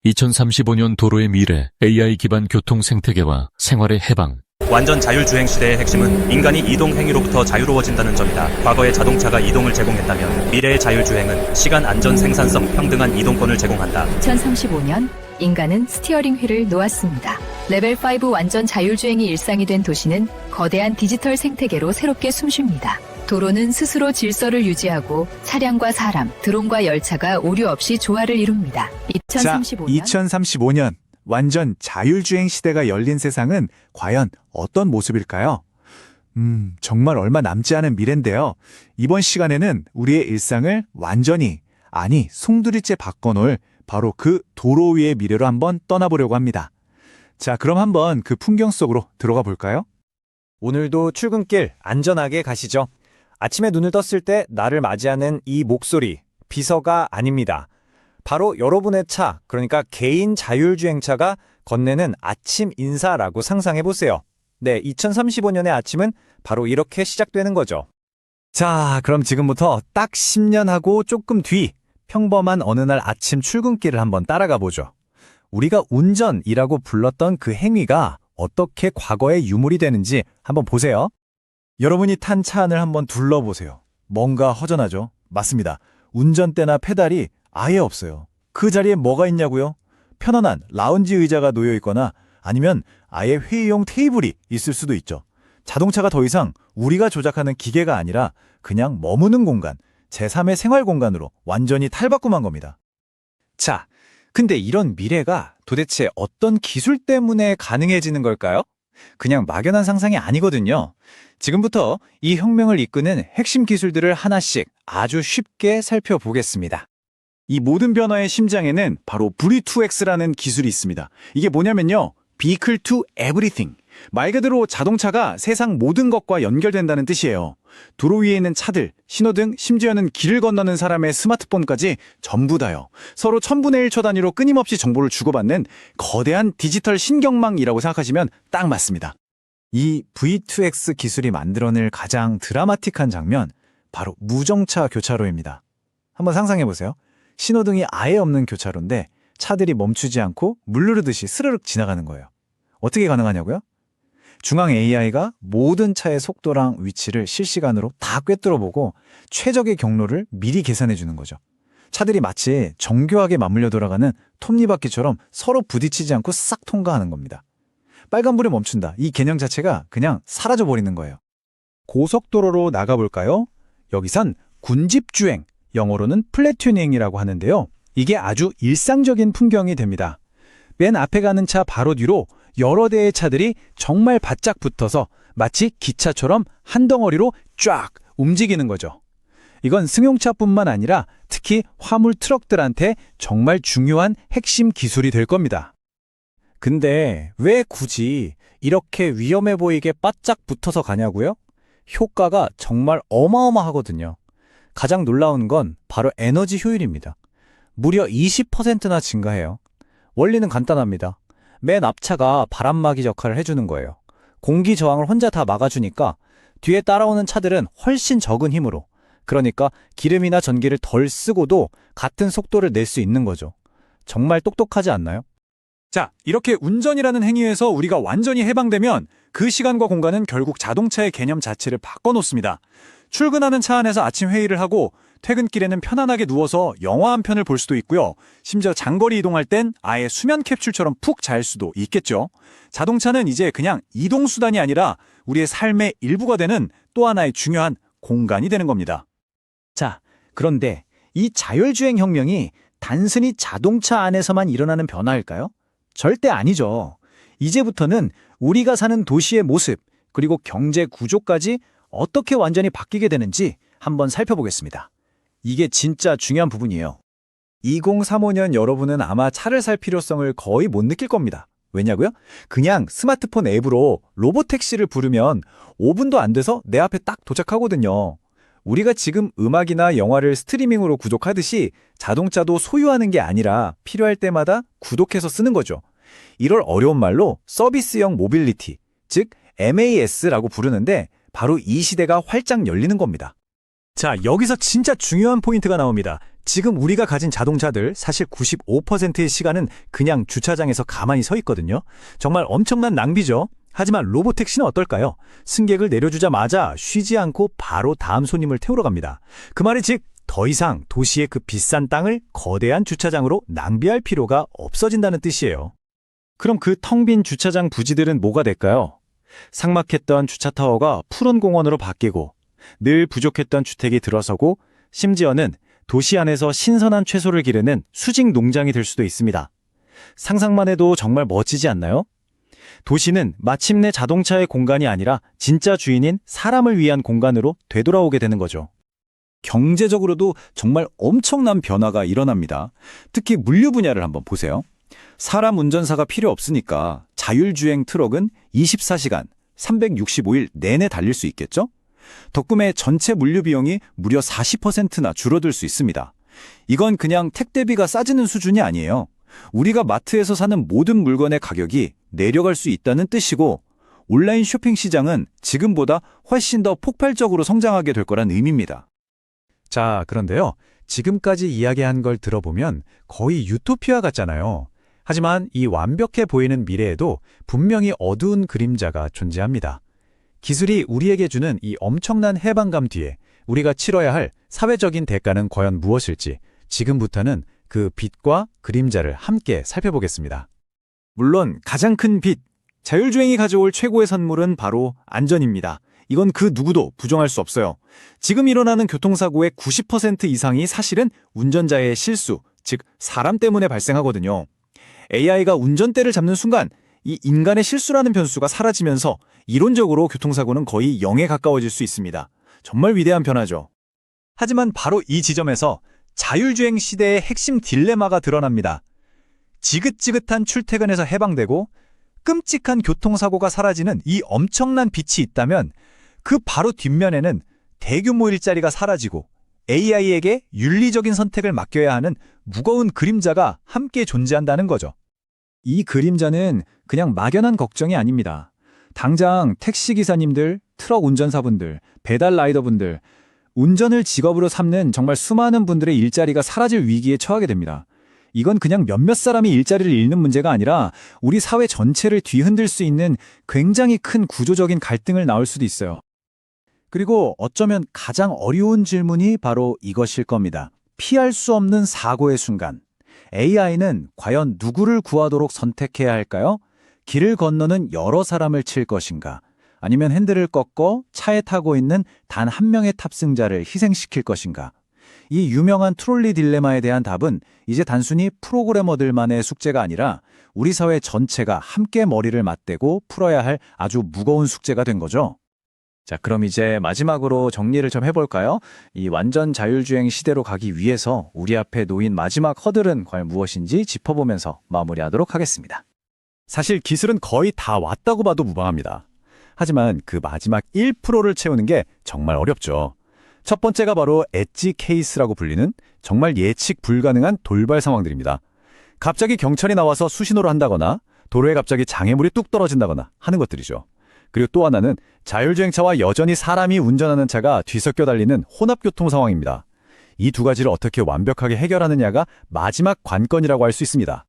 2035년 도로의 미래, AI 기반 교통 생태계와 생활의 해방. 완전 자율주행 시대의 핵심은 인간이 이동 행위로부터 자유로워진다는 점이다. 과거의 자동차가 이동을 제공했다면 미래의 자율주행은 시간, 안전, 생산성, 평등한 이동권을 제공한다. 2035년 인간은 스티어링 휠을 놓았습니다. 레벨 5 완전 자율주행이 일상이 된 도시는 거대한 디지털 생태계로 새롭게 숨쉽니다. 도로는 스스로 질서를 유지하고 차량과 사람, 드론과 열차가 오류 없이 조화를 이룹니다. 2035년 완전 자율주행 시대가 열린 세상은 과연 어떤 모습일까요? 정말 얼마 남지 않은 미래인데요. 이번 시간에는 우리의 일상을 완전히, 아니 송두리째 바꿔놓을 바로 그 도로 위의 미래로 한번 떠나보려고 합니다. 자, 그럼 한번 그 풍경 속으로 들어가 볼까요? 오늘도 출근길 안전하게 가시죠. 아침에 눈을 떴을 때 나를 맞이하는 이 목소리, 비서가 아닙니다. 바로 여러분의 차, 그러니까 개인 자율주행차가 건네는 아침 인사라고 상상해보세요. 네, 2035년의 아침은 바로 이렇게 시작되는 거죠. 자, 그럼 지금부터 딱 10년 하고 조금 뒤 평범한 어느 날 아침 출근길을 한번 따라가 보죠. 우리가 운전이라고 불렀던 그 행위가 어떻게 과거의 유물이 되는지 한번 보세요. 여러분이 탄 차 안을 한번 둘러보세요. 뭔가 허전하죠? 맞습니다. 운전대나 페달이 아예 없어요. 그 자리에 뭐가 있냐고요? 편안한 라운지 의자가 놓여 있거나 아니면 아예 회의용 테이블이 있을 수도 있죠. 자동차가 더 이상 우리가 조작하는 기계가 아니라 그냥 머무는 공간, 제3의 생활 공간으로 완전히 탈바꿈한 겁니다. 자, 근데 이런 미래가 도대체 어떤 기술 때문에 가능해지는 걸까요? 그냥 막연한 상상이 아니거든요. 지금부터 이 혁명을 이끄는 핵심 기술들을 하나씩 아주 쉽게 살펴보겠습니다. 이 모든 변화의 심장에는 바로 V2X라는 기술이 있습니다. 이게 뭐냐면요, Vehicle to Everything. 말 그대로 자동차가 세상 모든 것과 연결된다는 뜻이에요. 도로 위에 있는 차들, 신호등, 심지어는 길을 건너는 사람의 스마트폰까지 전부 다요. 서로 1000분의 1초 단위로 끊임없이 정보를 주고받는 거대한 디지털 신경망이라고 생각하시면 딱 맞습니다. 이 V2X 기술이 만들어낼 가장 드라마틱한 장면, 바로 무정차 교차로입니다. 한번 상상해보세요. 신호등이 아예 없는 교차로인데 차들이 멈추지 않고 물 흐르듯이 스르륵 지나가는 거예요. 어떻게 가능하냐고요? 중앙 AI가 모든 차의 속도랑 위치를 실시간으로 다 꿰뚫어보고 최적의 경로를 미리 계산해 주는 거죠. 차들이 마치 정교하게 맞물려 돌아가는 톱니바퀴처럼 서로 부딪히지 않고 싹 통과하는 겁니다. 빨간불에 멈춘다. 이 개념 자체가 그냥 사라져 버리는 거예요. 고속도로로 나가볼까요? 여기선 군집주행, 영어로는 플래튜닝이라고 하는데요. 이게 아주 일상적인 풍경이 됩니다. 맨 앞에 가는 차 바로 뒤로 여러 대의 차들이 정말 바짝 붙어서 마치 기차처럼 한 덩어리로 쫙 움직이는 거죠. 이건 승용차뿐만 아니라 특히 화물 트럭들한테 정말 중요한 핵심 기술이 될 겁니다. 근데 왜 굳이 이렇게 위험해 보이게 바짝 붙어서 가냐고요? 효과가 정말 어마어마하거든요. 가장 놀라운 건 바로 에너지 효율입니다. 무려 20%나 증가해요. 원리는 간단합니다. 맨 앞차가 바람막이 역할을 해주는 거예요. 공기 저항을 혼자 다 막아주니까 뒤에 따라오는 차들은 훨씬 적은 힘으로, 그러니까 기름이나 전기를 덜 쓰고도 같은 속도를 낼 수 있는 거죠. 정말 똑똑하지 않나요? 자, 이렇게 운전이라는 행위에서 우리가 완전히 해방되면 그 시간과 공간은 결국 자동차의 개념 자체를 바꿔놓습니다. 출근하는 차 안에서 아침 회의를 하고 퇴근길에는 편안하게 누워서 영화 한 편을 볼 수도 있고요. 심지어 장거리 이동할 땐 아예 수면 캡슐처럼 푹 잘 수도 있겠죠. 자동차는 이제 그냥 이동수단이 아니라 우리의 삶의 일부가 되는 또 하나의 중요한 공간이 되는 겁니다. 자, 그런데 이 자율주행 혁명이 단순히 자동차 안에서만 일어나는 변화일까요? 절대 아니죠. 이제부터는 우리가 사는 도시의 모습, 그리고 경제 구조까지 어떻게 완전히 바뀌게 되는지 한번 살펴보겠습니다. 이게 진짜 중요한 부분이에요. 2035년 여러분은 아마 차를 살 필요성을 거의 못 느낄 겁니다. 왜냐고요? 그냥 스마트폰 앱으로 로보택시를 부르면 5분도 안 돼서 내 앞에 딱 도착하거든요. 우리가 지금 음악이나 영화를 스트리밍으로 구독하듯이 자동차도 소유하는 게 아니라 필요할 때마다 구독해서 쓰는 거죠. 이걸 어려운 말로 서비스형 모빌리티, 즉 MAS라고 부르는데 바로 이 시대가 활짝 열리는 겁니다. 자, 여기서 진짜 중요한 포인트가 나옵니다. 지금 우리가 가진 자동차들 사실 95%의 시간은 그냥 주차장에서 가만히 서 있거든요. 정말 엄청난 낭비죠. 하지만 로보택시는 어떨까요? 승객을 내려주자마자 쉬지 않고 바로 다음 손님을 태우러 갑니다. 그 말이 즉 더 이상 도시의 그 비싼 땅을 거대한 주차장으로 낭비할 필요가 없어진다는 뜻이에요. 그럼 그 텅 빈 주차장 부지들은 뭐가 될까요? 삭막했던 주차타워가 푸른 공원으로 바뀌고 늘 부족했던 주택이 들어서고 심지어는 도시 안에서 신선한 채소를 기르는 수직 농장이 될 수도 있습니다. 상상만 해도 정말 멋지지 않나요? 도시는 마침내 자동차의 공간이 아니라 진짜 주인인 사람을 위한 공간으로 되돌아오게 되는 거죠. 경제적으로도 정말 엄청난 변화가 일어납니다. 특히 물류 분야를 한번 보세요. 사람 운전사가 필요 없으니까 자율주행 트럭은 24시간, 365일 내내 달릴 수 있겠죠? 덕분에 전체 물류 비용이 무려 40%나 줄어들 수 있습니다. 이건 그냥 택배비가 싸지는 수준이 아니에요. 우리가 마트에서 사는 모든 물건의 가격이 내려갈 수 있다는 뜻이고 온라인 쇼핑 시장은 지금보다 훨씬 더 폭발적으로 성장하게 될 거란 의미입니다. 자, 그런데요. 지금까지 이야기한 걸 들어보면 거의 유토피아 같잖아요. 하지만 이 완벽해 보이는 미래에도 분명히 어두운 그림자가 존재합니다. 기술이 우리에게 주는 이 엄청난 해방감 뒤에 우리가 치러야 할 사회적인 대가는 과연 무엇일지 지금부터는 그 빛과 그림자를 함께 살펴보겠습니다. 물론 가장 큰 빛, 자율주행이 가져올 최고의 선물은 바로 안전입니다. 이건 그 누구도 부정할 수 없어요. 지금 일어나는 교통사고의 90% 이상이 사실은 운전자의 실수, 즉 사람 때문에 발생하거든요. AI가 운전대를 잡는 순간 이 인간의 실수라는 변수가 사라지면서 이론적으로 교통사고는 거의 0에 가까워질 수 있습니다. 정말 위대한 변화죠. 하지만 바로 이 지점에서 자율주행 시대의 핵심 딜레마가 드러납니다. 지긋지긋한 출퇴근에서 해방되고 끔찍한 교통사고가 사라지는 이 엄청난 빛이 있다면 그 바로 뒷면에는 대규모 일자리가 사라지고 AI에게 윤리적인 선택을 맡겨야 하는 무거운 그림자가 함께 존재한다는 거죠. 이 그림자는 그냥 막연한 걱정이 아닙니다. 당장 택시기사님들, 트럭 운전사분들, 배달 라이더분들, 운전을 직업으로 삼는 정말 수많은 분들의 일자리가 사라질 위기에 처하게 됩니다. 이건 그냥 몇몇 사람이 일자리를 잃는 문제가 아니라 우리 사회 전체를 뒤흔들 수 있는 굉장히 큰 구조적인 갈등을 낳을 수도 있어요. 그리고 어쩌면 가장 어려운 질문이 바로 이것일 겁니다. 피할 수 없는 사고의 순간. AI는 과연 누구를 구하도록 선택해야 할까요? 길을 건너는 여러 사람을 칠 것인가? 아니면 핸들을 꺾어 차에 타고 있는 단 한 명의 탑승자를 희생시킬 것인가? 이 유명한 트롤리 딜레마에 대한 답은 이제 단순히 프로그래머들만의 숙제가 아니라 우리 사회 전체가 함께 머리를 맞대고 풀어야 할 아주 무거운 숙제가 된 거죠. 자, 그럼 이제 마지막으로 정리를 좀 해볼까요? 이 완전 자율주행 시대로 가기 위해서 우리 앞에 놓인 마지막 허들은 과연 무엇인지 짚어보면서 마무리하도록 하겠습니다. 사실 기술은 거의 다 왔다고 봐도 무방합니다. 하지만 그 마지막 1%를 채우는 게 정말 어렵죠. 첫 번째가 바로 엣지 케이스라고 불리는 정말 예측 불가능한 돌발 상황들입니다. 갑자기 경찰이 나와서 수신호를 한다거나 도로에 갑자기 장애물이 뚝 떨어진다거나 하는 것들이죠. 그리고 또 하나는 자율주행차와 여전히 사람이 운전하는 차가 뒤섞여 달리는 혼합교통 상황입니다. 이 두 가지를 어떻게 완벽하게 해결하느냐가 마지막 관건이라고 할 수 있습니다.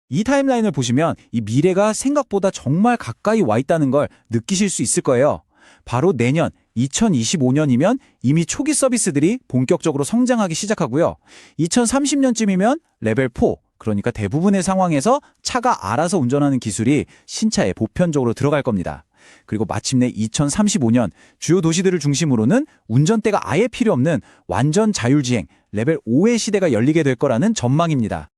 이 타임라인을 보시면 이 미래가 생각보다 정말 가까이 와 있다는 걸 느끼실 수 있을 거예요. 바로 내년 2025년이면 이미 초기 서비스들이 본격적으로 성장하기 시작하고요. 2030년쯤이면 레벨 4, 그러니까 대부분의 상황에서 차가 알아서 운전하는 기술이 신차에 보편적으로 들어갈 겁니다. 그리고 마침내 2035년 주요 도시들을 중심으로는 운전대가 아예 필요 없는 완전 자율주행 레벨 5의 시대가 열리게 될 거라는 전망입니다.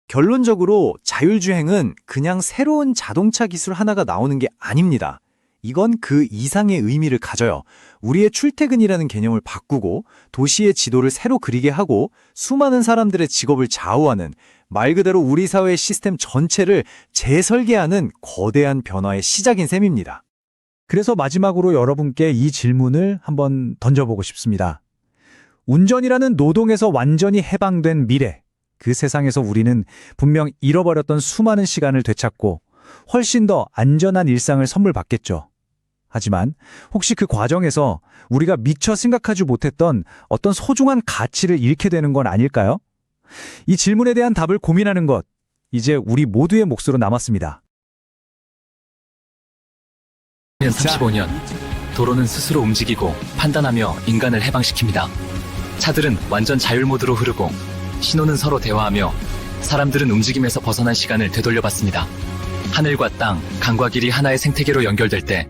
결론적으로 자율주행은 그냥 새로운 자동차 기술 하나가 나오는 게 아닙니다. 이건 그 이상의 의미를 가져요. 우리의 출퇴근이라는 개념을 바꾸고 도시의 지도를 새로 그리게 하고 수많은 사람들의 직업을 좌우하는 말 그대로 우리 사회의 시스템 전체를 재설계하는 거대한 변화의 시작인 셈입니다. 그래서 마지막으로 여러분께 이 질문을 한번 던져보고 싶습니다. 운전이라는 노동에서 완전히 해방된 미래, 그 세상에서 우리는 분명 잃어버렸던 수많은 시간을 되찾고 훨씬 더 안전한 일상을 선물 받겠죠. 하지만 혹시 그 과정에서 우리가 미처 생각하지 못했던 어떤 소중한 가치를 잃게 되는 건 아닐까요? 이 질문에 대한 답을 고민하는 것, 이제 우리 모두의 몫으로 남았습니다. 35년, 도로는 스스로 움직이고 판단하며 인간을 해방시킵니다. 차들은 완전 자율 모드로 흐르고 신호는 서로 대화하며 사람들은 움직임에서 벗어난 시간을 되돌려받습니다. 하늘과 땅, 강과 길이 하나의 생태계로 연결될 때